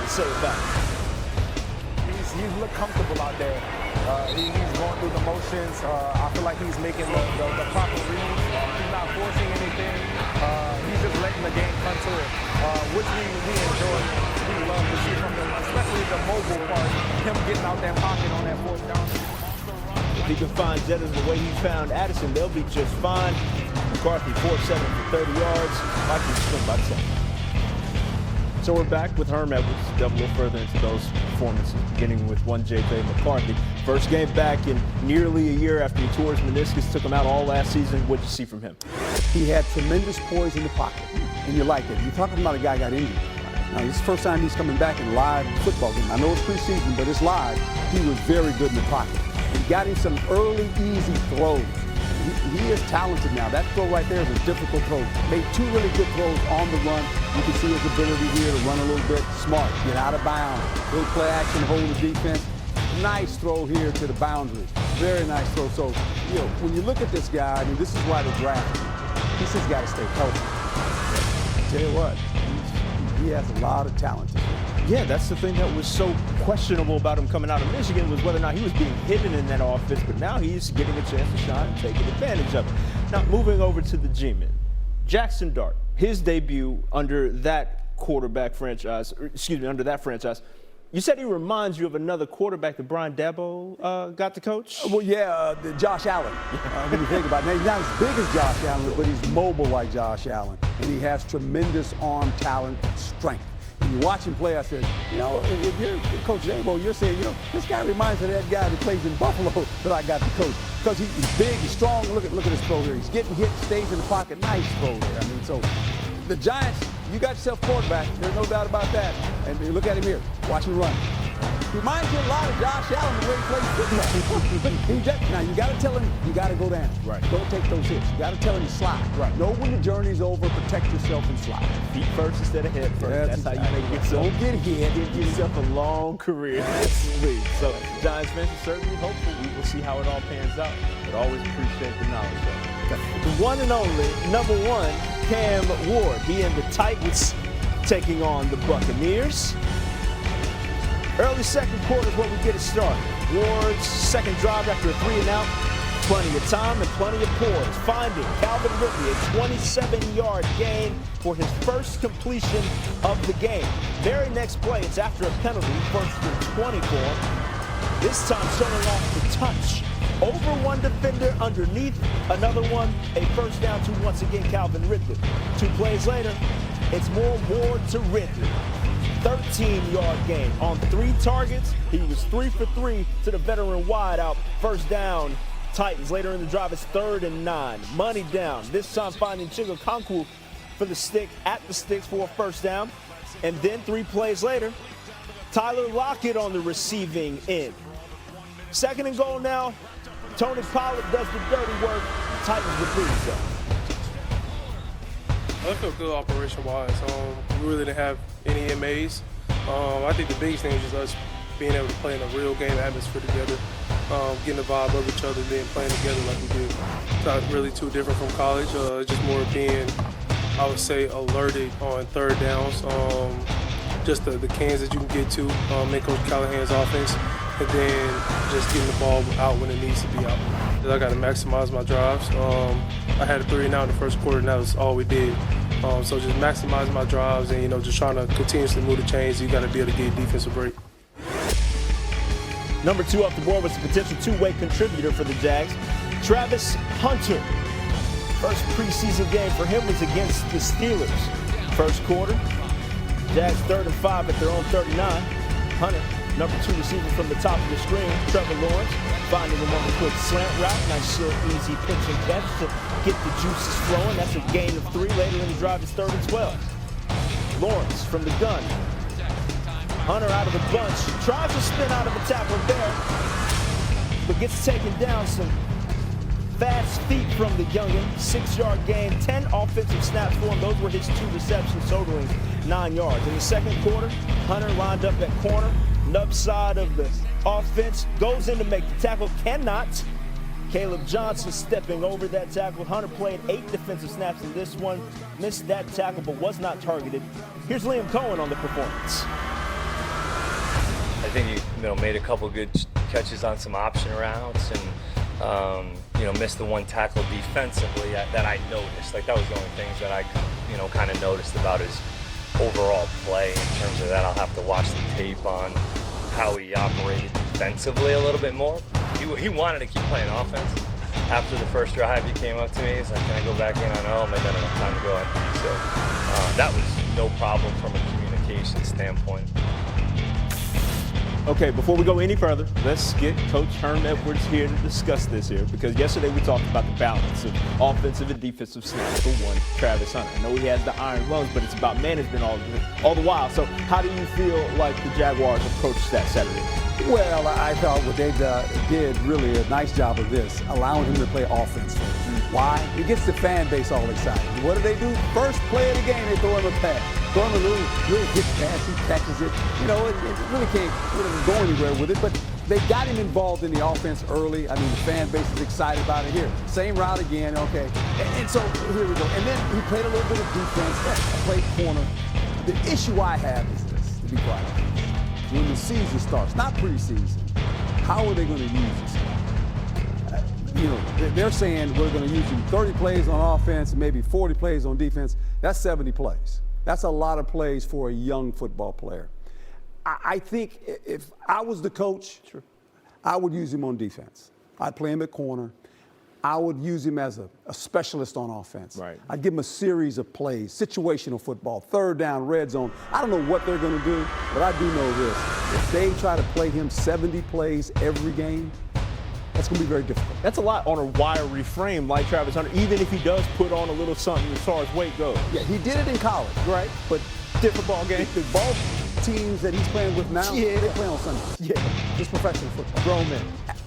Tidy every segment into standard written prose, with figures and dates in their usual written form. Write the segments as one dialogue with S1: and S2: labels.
S1: to say about it.
S2: He's looked comfortable out there. He's going through the motions. I feel like he's making the proper reads. He's not forcing anything. He's just letting the game come to it, which we enjoy. We love to see from him, especially the mobile part, him getting out that pocket on that fourth down.
S1: If he can find Jennings the way he found Addison, they'll be just fine. McCarthy 4-7 for 30 yards. Mikey swim by 7. So we're back with Herm Edwards. Delve a little further into those performances, beginning with one J.J. McCarthy. First game back in nearly a year after he tore his meniscus, took him out all last season. What'd you see from him?
S3: He had tremendous poise in the pocket, and you like it. You're talking about a guy got injured. Now, this is the first time he's coming back in a live football game. I know it's preseason, but it's live. He was very good in the pocket. He got him some early, easy throws. He is talented now. That throw right there is a difficult throw. Made 2 really good throws on the run. You can see his ability here to run a little bit smart, get out of bounds, little play action, hold the defense. Nice throw here to the boundary. Very nice throw. So, you know, when you look at this guy, I mean, this is why they drafted him. He's just got to stay healthy. I tell you what, he has a lot of talent.
S1: Yeah, that's the thing that was so questionable about him coming out of Michigan, was whether or not he was being hidden in that offense, but now he's getting a chance to shine and taking advantage of it. Now, moving over to the G-men. Jackson Dart, his debut under that quarterback franchise, under that franchise, you said he reminds you of another quarterback that Brian Dabo got to coach?
S3: Well, yeah, Josh Allen. When you think about it. Now, he's not as big as Josh Allen, but he's mobile like Josh Allen. And he has tremendous arm talent and strength. When you watch him play, I said, you know, if you're Coach Dabo, you're saying, you know, this guy reminds me of that guy that plays in Buffalo that I got to coach. Because he's big, he's strong. Look at his throw here. He's getting hit, stays in the pocket. Nice throw there. I mean, so the Giants, you got yourself quarterback. There's no doubt about that. And you look at him here. Watch him run. He reminds you a lot of Josh Allen the way he plays football. Now, you got to tell him, you got to go down.
S1: Right.
S3: Don't take those hits. You got to tell him to slide. Right. Know when the journey's over, protect yourself and slide.
S1: Feet first instead of head first. That's how you make yourself.
S3: Don't get hit.
S1: Give yourself a long career in this league. So, Giants fans are certainly hopeful. We will see how it all pans out. But always appreciate the knowledge of it. The one and only #1, Cam Ward. He and the Titans taking on the Buccaneers. Early second quarter is where we get it started. Ward's second drive after a 3-and-out. Plenty of time and plenty of poise. Finding Calvin Ridley, a 27-yard gain for his first completion of the game. Very next play, it's after a penalty, 1st and 24. This time turning off the touch. Over one defender, underneath another one. A first down to, once again, Calvin Ridley. 2 plays later, it's more Ward to Ridley. 13-yard gain on 3 targets. He was 3 for 3 to the veteran wideout. First down, Titans. Later in the drive, it's 3rd and 9. Money down. This time finding Chigokonkwo for the stick at the sticks for a first down. And then 3 plays later, Tyler Lockett on the receiving end. 2nd and goal now. Tony Pollard does the dirty work. Titans repeat themselves.
S4: I feel good operation-wise. We really didn't have any MAs. I think the biggest thing is just us being able to play in a real game atmosphere together, getting the vibe of each other, then playing together like we do. It's not really too different from college. It's just more being, I would say, alerted on 3rd downs. Just the cans that you can get to in Coach Callahan's offense, and then just getting the ball out when it needs to be out. I got to maximize my drives. I had a 3-and-out in the first quarter, and that was all we did. So just maximizing my drives and, you know, just trying to continuously move the chains. You got to be able to get a defensive break.
S1: Number 2 off the board was a potential 2-way contributor for the Jags, Travis Hunter. First preseason game for him was against the Steelers. First quarter, Jags 3rd and 5 at their own 39. Hunter, number 2 receiver from the top of the screen, Trevor Lawrence, finding him on the quick slant route. Nice little easy pitch and catch to get the juices flowing. That's a gain of 3. Later in the drive, it's 3rd and 12. Lawrence from the gun. Hunter out of the bunch. Tries to spin out of a tackle there, but gets taken down. Some fast feet from the youngin. 6-yard gain, 10 offensive snaps for him. Those were his 2 receptions, totaling 9 yards. In the second quarter, Hunter lined up at corner. Nub side of the offense, goes in to make the tackle, cannot. Caleb Johnson stepping over that tackle. Hunter played 8 defensive snaps in this one. Missed that tackle, but was not targeted. Here's Liam Cohen on the performance.
S5: I think he made a couple good catches on some option routes and missed the one tackle defensively that I noticed. Like, that was the only things that I kind of noticed about his overall play. In terms of that, I'll have to watch the tape on how he operated defensively a little bit more. He wanted to keep playing offense. After the first drive, he came up to me. He's like, "Can I go back in on home?" And then enough time to go empty. So that was no problem from a communication standpoint.
S1: Okay, before we go any further, let's get Coach Herm Edwards here to discuss this here, because yesterday we talked about the balance of offensive and defensive snaps for one Travis Hunter. I know he has the iron lungs, but it's about management all the while. So how do you feel like the Jaguars approached that Saturday?
S3: Well, I thought what they did really a nice job of this, allowing him to play offense first. Why? It gets the fan base all excited. What do? First play of the game, they throw him a pass. Throw him a little hit pass, he catches it. It really can't go anywhere with it, but they got him involved in the offense early. I mean, the fan base is excited about it here. Same route again, okay. And so here we go. And then he played a little bit of defense, played corner. The issue I have is this, to be quite honest. When the season starts, not preseason, how are they going to use this guy? They're saying we're going to use him 30 plays on offense, maybe 40 plays on defense. That's 70 plays. That's a lot of plays for a young football player. I think if I was the coach, I would use him on defense. I'd play him at corner. I would use him as a specialist on offense.
S1: Right.
S3: I'd give him a series of plays, situational football, third down, red zone. I don't know what they're going to do, but I do know this. If they try to play him 70 plays every game, that's going to be very difficult.
S1: That's a lot on a wiry frame like Travis Hunter, even if he does put on a little something as far as weight goes.
S3: Yeah, he did it in college, right? But
S1: different ball game.
S3: The ball teams that he's playing with now, they play on Sunday.
S1: Yeah.
S3: Just professional football.
S1: Grown men.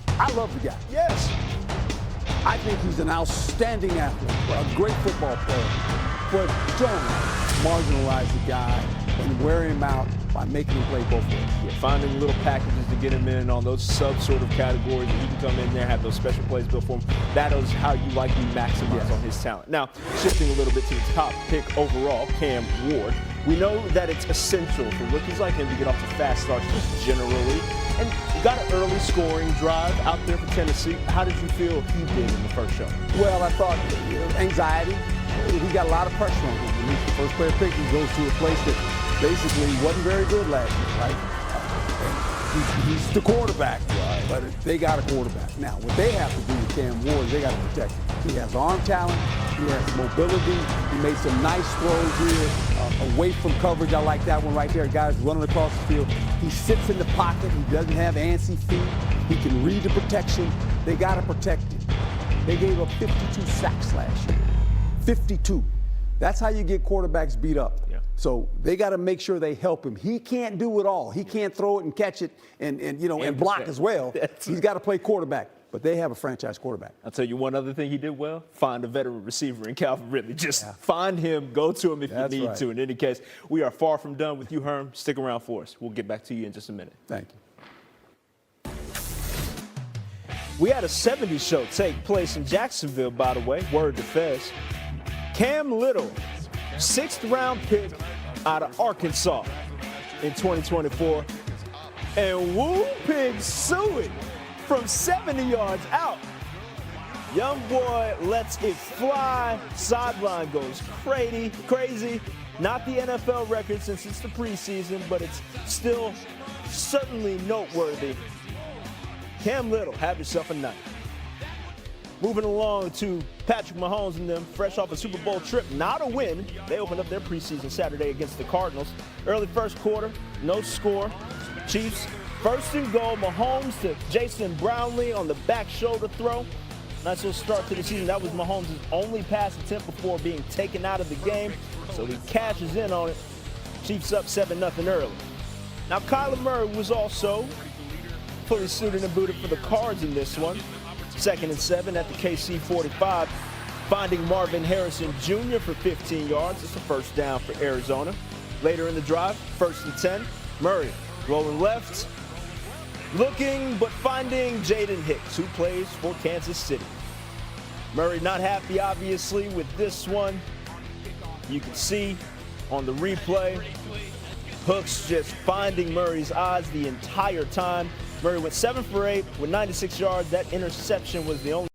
S3: I love the guy.
S1: Yes.
S3: I think he's an outstanding athlete, a great football player. But don't marginalize the guy and wear him out by making him play both ways.
S1: Yeah, finding little packages to get him in on those sub sort of categories, and he can come in there, have those special plays built for him. That is how you likely maximize on his talent. Now, shifting a little bit to the top pick overall, Cam Ward. We know that it's essential for rookies like him to get off to fast starts just generally. And got an early scoring drive out there for Tennessee. How did you feel he did in the first show?
S3: Well, I thought anxiety. He got a lot of pressure on him. When he's the first player picked, he goes to a place that basically wasn't very good last year, right? He's the quarterback, right? But they got a quarterback. Now, what they have to do with Cam Ward, they got to protect him. He has arm talent. He has mobility. He made some nice throws here away from coverage. I like that one right there. Guys running across the field. He sits in the pocket. He doesn't have antsy feet. He can read the protection. They got to protect him. They gave up 52 sacks last year. 52. That's how you get quarterbacks beat up. Yeah. So they got to make sure they help him. He can't do it all. He can't throw it and catch it and block as well. He's got to play quarterback. But they have a franchise quarterback.
S1: I'll tell you one other thing he did well. Find a veteran receiver in Calvin Ridley. Just find him, go to him if you need to. In any case, we are far from done with you, Herm. Stick around for us. We'll get back to you in just a minute.
S3: Thank you.
S1: We had a 70s show take place in Jacksonville, by the way. Word to Fez. Cam Little, 6th round pick out of Arkansas in 2024. And Woo Pig Suey from 70 yards out. Young boy lets it fly. Sideline goes crazy. Not the NFL record since it's the preseason, but it's still certainly noteworthy. Cam Little, have yourself a night. Moving along to Patrick Mahomes and them, fresh off a Super Bowl trip, not a win. They opened up their preseason Saturday against the Cardinals. Early first quarter, no score. Chiefs, 1st and goal. Mahomes to Jason Brownlee on the back shoulder throw. Nice little start to the season. That was Mahomes' only pass attempt before being taken out of the game, so he cashes in on it. Chiefs up 7-0 early. Now, Kyler Murray was also fully suited and booted for the Cards in this one. 2nd and 7 at the KC 45, finding Marvin Harrison Jr. for 15 yards. It's a first down for Arizona. Later in the drive, 1st and 10, Murray rolling left, looking but finding Jayden Hicks, who plays for Kansas City. Murray not happy, obviously, with this one. You can see on the replay, Hooks just finding Murray's eyes the entire time. Murray went 7 for 8 with 96 yards. That interception was the only